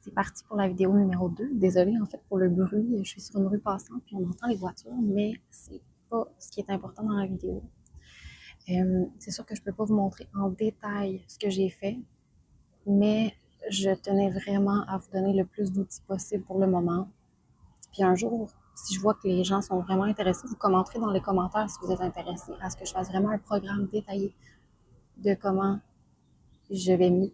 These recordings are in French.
C'est parti pour la vidéo numéro 2. Désolée en fait pour le bruit, je suis sur une rue passante puis on entend les voitures, mais c'est pas ce qui est important dans la vidéo. C'est sûr que je peux pas vous montrer en détail ce que j'ai fait, mais je tenais vraiment à vous donner le plus d'outils possible pour le moment. Puis un jour, si je vois que les gens sont vraiment intéressés, vous commenterez dans les commentaires si vous êtes intéressés à ce que je fasse vraiment un programme détaillé de comment je vais mieux.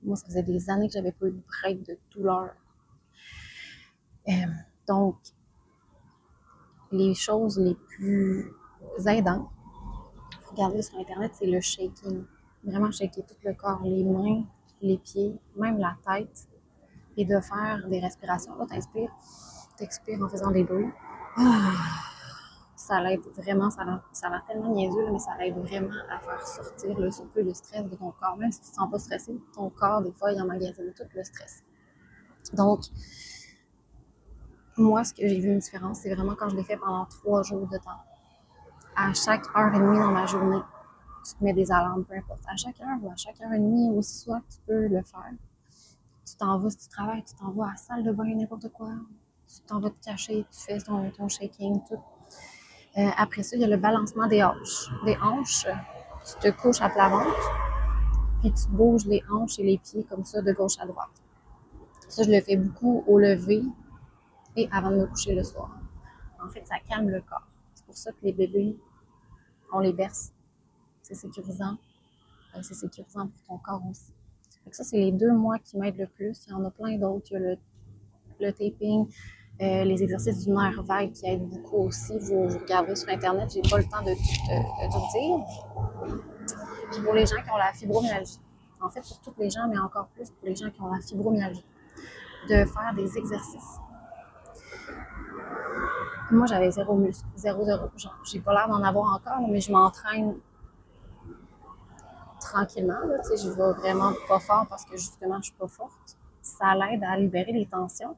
Moi, ça faisait des années que j'avais pas eu de break de douleur. Donc, les choses les plus aidantes, regardez sur Internet, c'est le shaking. Vraiment shaker tout le corps, les mains, les pieds, même la tête. Et de faire des respirations. Là, t'inspires, t'expires en faisant des bruits. Ça l'aide vraiment, ça a l'air tellement niaiseux, mais ça l'aide vraiment à faire sortir le surplus de stress de ton corps. Même si tu ne te sens pas stressé, ton corps, des fois, il emmagasine tout le stress. Donc, moi, ce que j'ai vu une différence, c'est vraiment quand je l'ai fait pendant 3 jours de temps. À chaque heure et demie dans ma journée, tu te mets des alarmes, peu importe. À chaque heure ou à chaque heure et demie, aussi souvent que tu peux le faire. Tu t'en vas, si tu travailles, tu t'en vas à la salle de bain, n'importe quoi. Tu t'en vas te cacher, tu fais ton shaking, tout. Après ça, il y a le balancement des hanches. Des hanches, tu te couches à plat ventre, puis tu bouges les hanches et les pieds comme ça de gauche à droite. Ça, je le fais beaucoup au lever et avant de me coucher le soir. En fait, ça calme le corps. C'est pour ça que les bébés, on les berce. C'est sécurisant. C'est sécurisant pour ton corps aussi. Fait que ça, c'est les 2 mois qui m'aident le plus. Il y en a plein d'autres. Il y a le taping, les exercices du nerf vague qui aident beaucoup aussi. Vous regarderez sur Internet, j'ai pas le temps de tout dire. Puis pour les gens qui ont la fibromyalgie, en fait pour toutes les gens, mais encore plus pour les gens qui ont la fibromyalgie, de faire des exercices. Moi, j'avais 0 muscle, 0. Genre, j'ai pas l'air d'en avoir encore, mais je m'entraîne tranquillement. Là, je vais vraiment pas fort parce que justement, je suis pas forte. Ça l'aide à libérer les tensions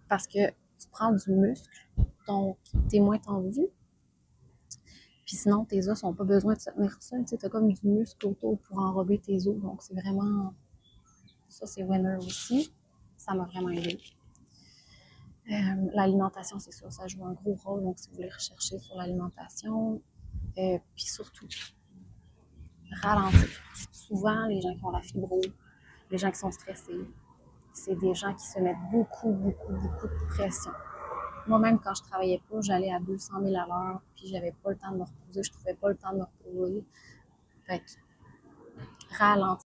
parce que tu prends du muscle, donc t'es moins tendu. Puis sinon, tes os n'ont pas besoin de se tenir tout seul. Tu as comme du muscle autour pour enrober tes os. Donc, c'est vraiment... Ça, c'est winner aussi. Ça m'a vraiment aidé. L'alimentation, c'est ça. Ça joue un gros rôle. Donc, si vous voulez rechercher sur l'alimentation, puis surtout, ralentir. Souvent, les gens qui ont la fibro, les gens qui sont stressés, c'est des gens qui se mettent beaucoup de pression. Moi-même, quand je travaillais pas, j'allais à 200 000 à l'heure, puis j'avais pas le temps de me reposer, je trouvais pas le temps de me reposer. Fait que ralentir.